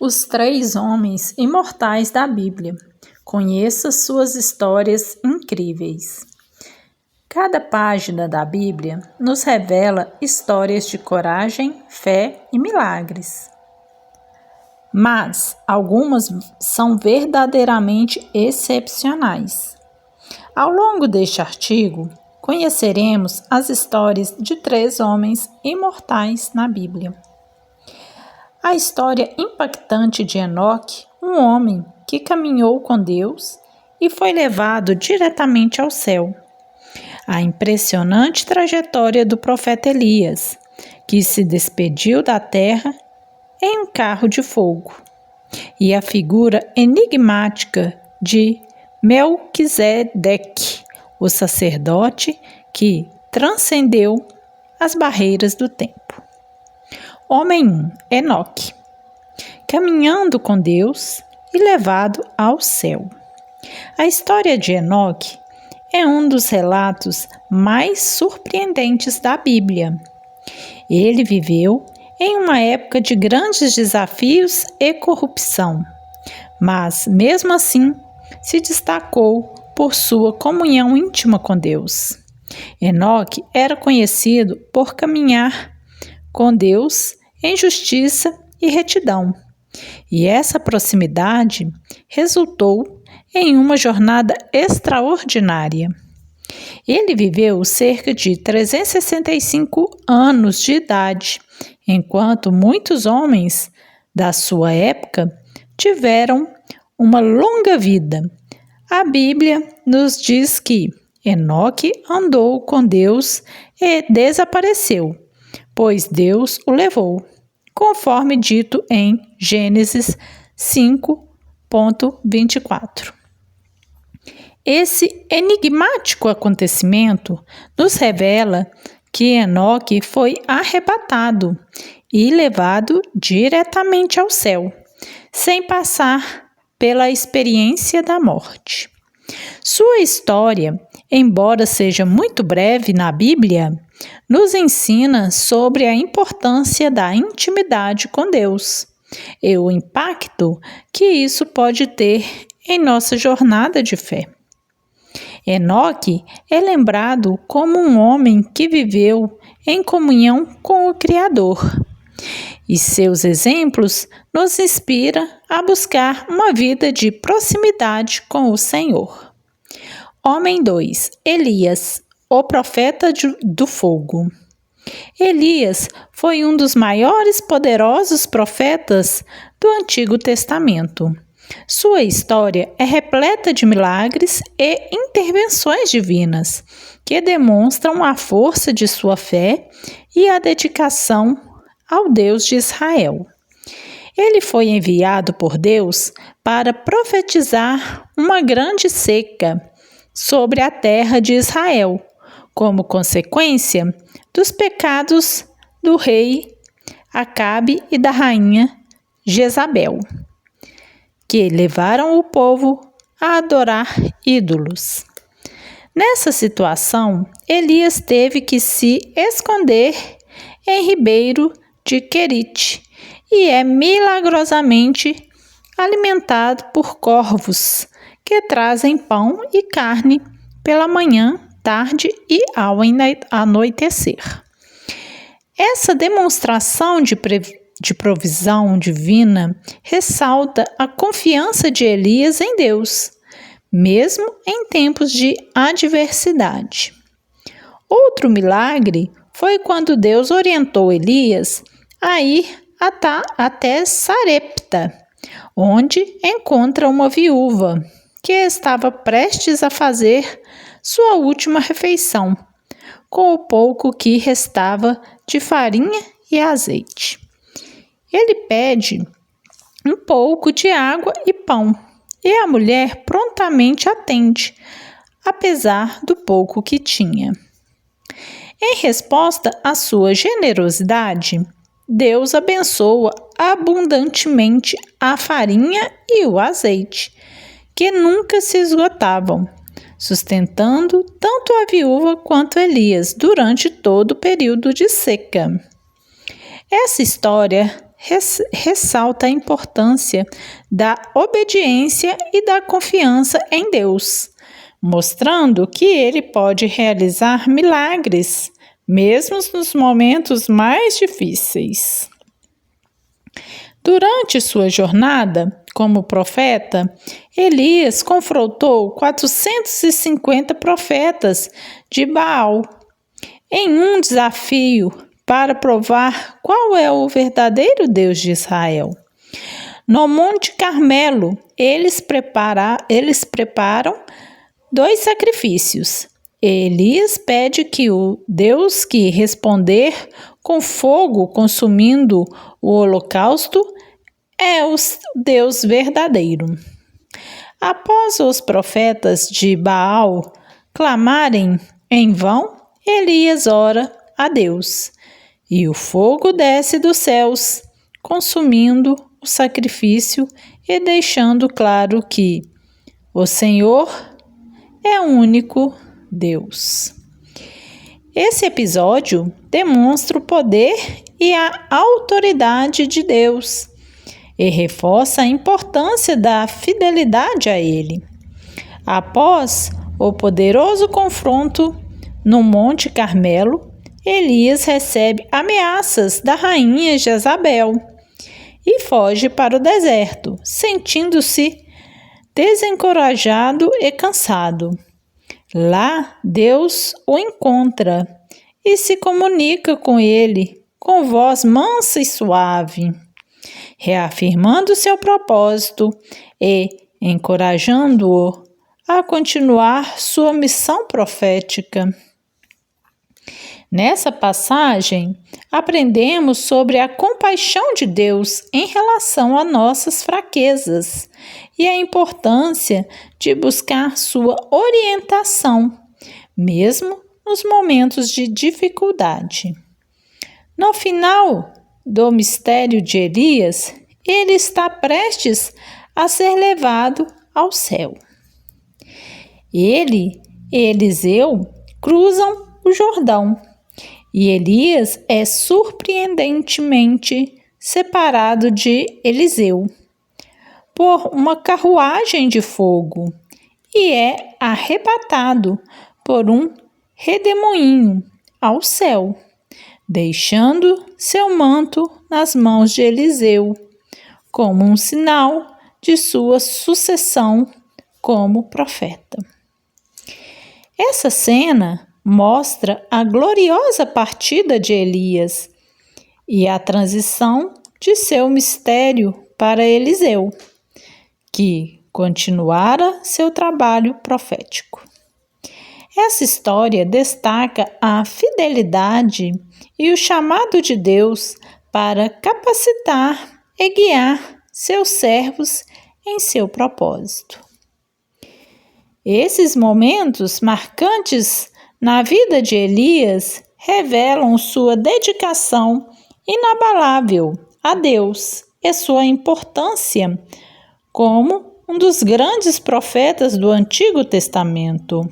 Os três homens imortais da Bíblia. Conheça suas histórias incríveis. Cada página da Bíblia nos revela histórias de coragem, fé e milagres. Mas algumas são verdadeiramente excepcionais. Ao longo deste artigo, conheceremos as histórias de três homens imortais na Bíblia. A história impactante de Enoque, um homem que caminhou com Deus e foi levado diretamente ao céu. A impressionante trajetória do profeta Elias, que se despediu da terra em um carro de fogo. E a figura enigmática de Melquisedeque, o sacerdote que transcendeu as barreiras do tempo. Homem 1, Enoque, caminhando com Deus e levado ao céu. A história de Enoque é um dos relatos mais surpreendentes da Bíblia. Ele viveu em uma época de grandes desafios e corrupção, mas, mesmo assim, se destacou por sua comunhão íntima com Deus. Enoque era conhecido por caminhar com Deus em justiça e retidão, e essa proximidade resultou em uma jornada extraordinária. Ele viveu cerca de 365 anos de idade, enquanto muitos homens da sua época tiveram uma longa vida. A Bíblia nos diz que Enoque andou com Deus e desapareceu, pois Deus o levou, conforme dito em Gênesis 5:24. Esse enigmático acontecimento nos revela que Enoque foi arrebatado e levado diretamente ao céu, sem passar pela experiência da morte. Sua história, embora seja muito breve na Bíblia, nos ensina sobre a importância da intimidade com Deus e o impacto que isso pode ter em nossa jornada de fé. Enoque é lembrado como um homem que viveu em comunhão com o Criador, e seus exemplos nos inspiram a buscar uma vida de proximidade com o Senhor. Homem 2, Elias, o profeta do fogo. Elias foi um dos maiores poderosos profetas do Antigo Testamento. Sua história é repleta de milagres e intervenções divinas, que demonstram a força de sua fé e a dedicação ao Deus de Israel. Ele foi enviado por Deus para profetizar uma grande seca sobre a terra de Israel, como consequência dos pecados do rei Acabe e da rainha Jezabel, que levaram o povo a adorar ídolos. Nessa situação, Elias teve que se esconder em Ribeiro de Querite e é milagrosamente alimentado por corvos que trazem pão e carne pela manhã, tarde e ao anoitecer. Essa demonstração de provisão divina ressalta a confiança de Elias em Deus, mesmo em tempos de adversidade. Outro milagre foi quando Deus orientou Elias a ir até Sarepta, onde encontra uma viúva que estava prestes a fazer sua última refeição, com o pouco que restava de farinha e azeite. Ele pede um pouco de água e pão, e a mulher prontamente atende, apesar do pouco que tinha. Em resposta à sua generosidade, Deus abençoa abundantemente a farinha e o azeite, que nunca se esgotavam, sustentando tanto a viúva quanto Elias durante todo o período de seca. Essa história ressalta a importância da obediência e da confiança em Deus, mostrando que Ele pode realizar milagres, mesmo nos momentos mais difíceis. Durante sua jornada como profeta, Elias confrontou 450 profetas de Baal em um desafio para provar qual é o verdadeiro Deus de Israel. No Monte Carmelo, eles preparam 2 sacrifícios. Elias pede que o Deus que responder com fogo consumindo o holocausto é o Deus verdadeiro. Após os profetas de Baal clamarem em vão, Elias ora a Deus, e o fogo desce dos céus, consumindo o sacrifício e deixando claro que o Senhor é o único Deus. Esse episódio demonstra o poder e a autoridade de Deus e reforça a importância da fidelidade a Ele. Após o poderoso confronto no Monte Carmelo, Elias recebe ameaças da rainha Jezabel e foge para o deserto, sentindo-se desencorajado e cansado. Lá, Deus o encontra e se comunica com ele com voz mansa e suave, reafirmando seu propósito e encorajando-o a continuar sua missão profética. Nessa passagem, aprendemos sobre a compaixão de Deus em relação a nossas fraquezas e a importância de buscar sua orientação, mesmo nos momentos de dificuldade. No final do mistério de Elias, ele está prestes a ser levado ao céu. Ele e Eliseu cruzam o Jordão e Elias é surpreendentemente separado de Eliseu por uma carruagem de fogo e é arrebatado por um redemoinho ao céu, deixando seu manto nas mãos de Eliseu, como um sinal de sua sucessão como profeta. Essa cena mostra a gloriosa partida de Elias e a transição de seu ministério para Eliseu, que continuara seu trabalho profético. Essa história destaca a fidelidade e o chamado de Deus para capacitar e guiar seus servos em seu propósito. Esses momentos marcantes na vida de Elias revelam sua dedicação inabalável a Deus e sua importância como um dos grandes profetas do Antigo Testamento.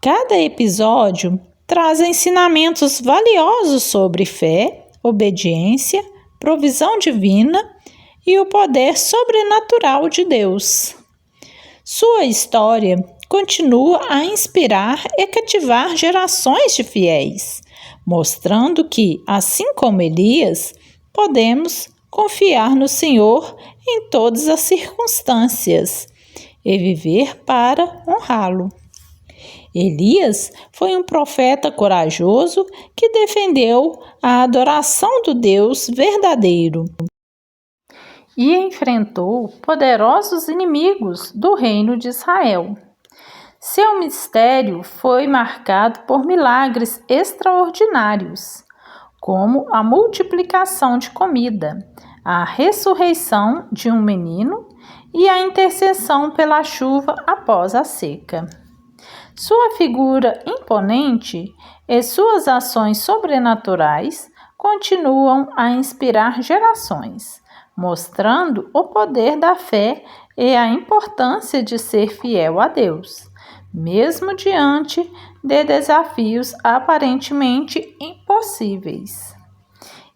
Cada episódio traz ensinamentos valiosos sobre fé, obediência, provisão divina e o poder sobrenatural de Deus. Sua história continua a inspirar e cativar gerações de fiéis, mostrando que, assim como Elias, podemos confiar no Senhor em todas as circunstâncias e viver para honrá-lo. Elias foi um profeta corajoso que defendeu a adoração do Deus verdadeiro e enfrentou poderosos inimigos do reino de Israel. Seu ministério foi marcado por milagres extraordinários, como a multiplicação de comida, a ressurreição de um menino e a intercessão pela chuva após a seca. Sua figura imponente e suas ações sobrenaturais continuam a inspirar gerações, mostrando o poder da fé e a importância de ser fiel a Deus, mesmo diante de desafios aparentemente impossíveis.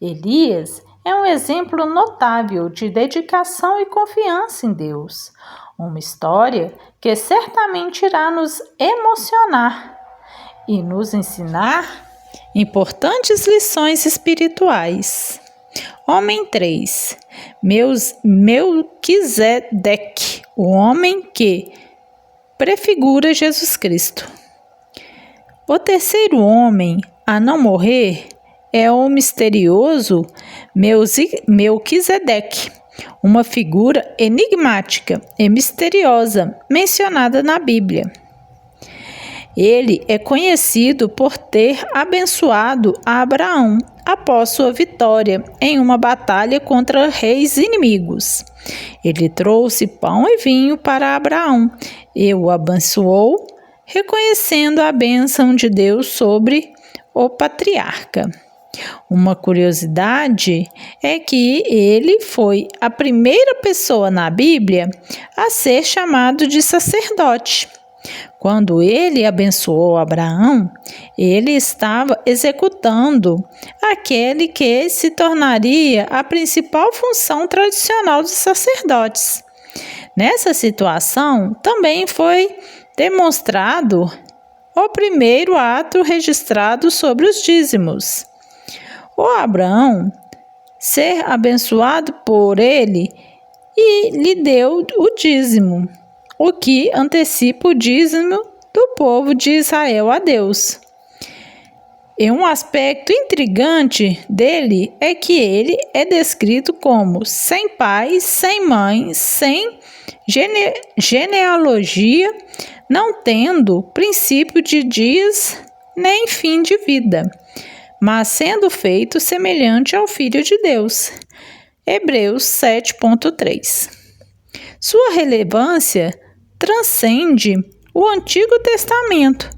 Elias é um exemplo notável de dedicação e confiança em Deus. Uma história que certamente irá nos emocionar e nos ensinar importantes lições espirituais. Homem 3. Melquisedeque, o homem que prefigura Jesus Cristo. O terceiro homem a não morrer é o misterioso Melquisedeque, uma figura enigmática e misteriosa mencionada na Bíblia. Ele é conhecido por ter abençoado Abraão após sua vitória em uma batalha contra reis inimigos. Ele trouxe pão e vinho para Abraão e o abençoou, reconhecendo a bênção de Deus sobre o patriarca. Uma curiosidade é que ele foi a primeira pessoa na Bíblia a ser chamado de sacerdote. Quando ele abençoou Abraão, ele estava executando aquele que se tornaria a principal função tradicional dos sacerdotes. Nessa situação, também foi demonstrado o primeiro ato registrado sobre os dízimos. O Abraão ser abençoado por ele e lhe deu o dízimo, o que antecipa o dízimo do povo de Israel a Deus. E um aspecto intrigante dele é que ele é descrito como sem pai, sem mãe, sem genealogia, não tendo princípio de dias nem fim de vida, mas sendo feito semelhante ao Filho de Deus. Hebreus 7.3. Sua relevância transcende o Antigo Testamento,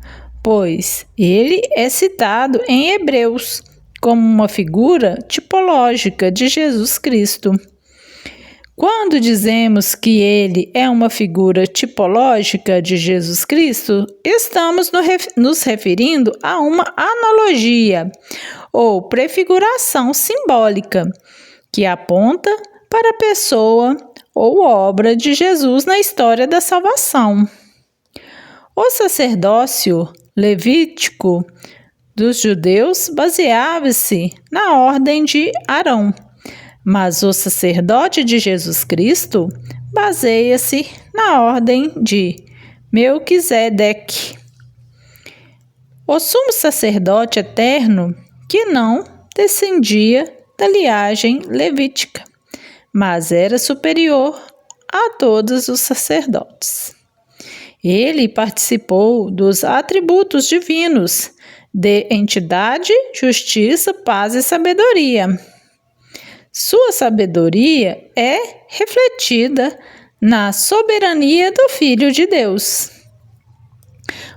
pois ele é citado em Hebreus como uma figura tipológica de Jesus Cristo. Quando dizemos que ele é uma figura tipológica de Jesus Cristo, estamos nos referindo a uma analogia ou prefiguração simbólica que aponta para a pessoa ou obra de Jesus na história da salvação. O sacerdócio levítico dos judeus baseava-se na ordem de Arão, mas o sacerdote de Jesus Cristo baseia-se na ordem de Melquisedeque, o sumo sacerdote eterno que não descendia da linhagem levítica, mas era superior a todos os sacerdotes. Ele participou dos atributos divinos de entidade, justiça, paz e sabedoria. Sua sabedoria é refletida na soberania do Filho de Deus.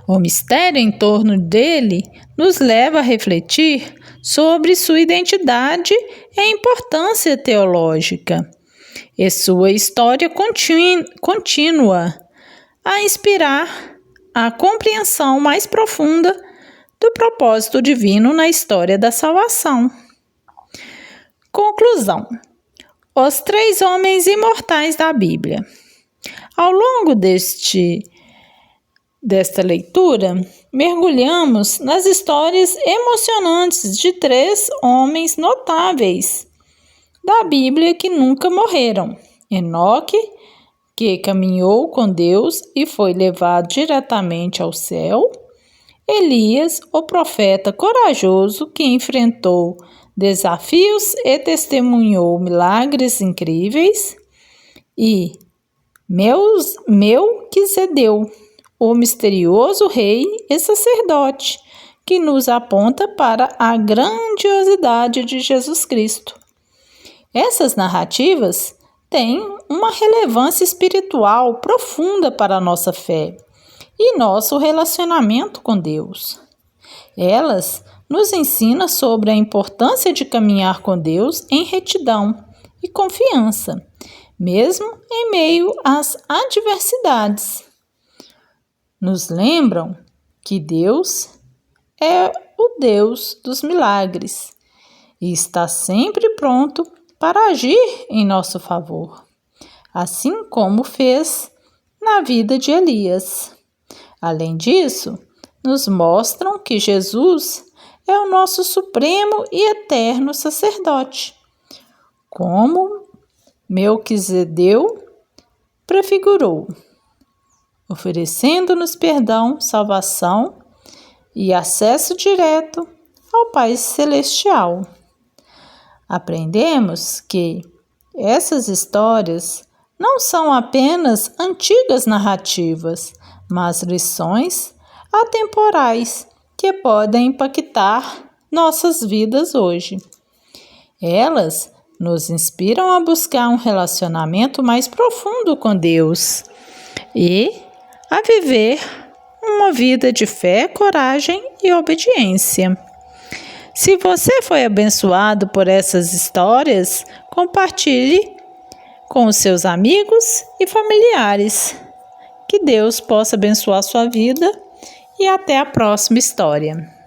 O mistério em torno dele nos leva a refletir sobre sua identidade e importância teológica, e sua história contínua a inspirar a compreensão mais profunda do propósito divino na história da salvação. Conclusão: os 3 homens imortais da Bíblia. Ao longo desta leitura, mergulhamos nas histórias emocionantes de 3 homens notáveis da Bíblia que nunca morreram. Enoque, que caminhou com Deus e foi levado diretamente ao céu. Elias, o profeta corajoso que enfrentou desafios e testemunhou milagres incríveis. E Melquisedeu, o misterioso rei e sacerdote, que nos aponta para a grandiosidade de Jesus Cristo. Essas narrativas têm uma relevância espiritual profunda para a nossa fé e nosso relacionamento com Deus. Elas nos ensinam sobre a importância de caminhar com Deus em retidão e confiança, mesmo em meio às adversidades. Nos lembram que Deus é o Deus dos milagres e está sempre pronto para agir em nosso favor, assim como fez na vida de Elias. Além disso, nos mostram que Jesus é o nosso supremo e eterno sacerdote, como Melquisedeu prefigurou, oferecendo-nos perdão, salvação e acesso direto ao Pai Celestial. Aprendemos que essas histórias não são apenas antigas narrativas, mas lições atemporais que podem impactar nossas vidas hoje. Elas nos inspiram a buscar um relacionamento mais profundo com Deus e a viver uma vida de fé, coragem e obediência. Se você foi abençoado por essas histórias, compartilhe com os seus amigos e familiares. Que Deus possa abençoar sua vida e até a próxima história.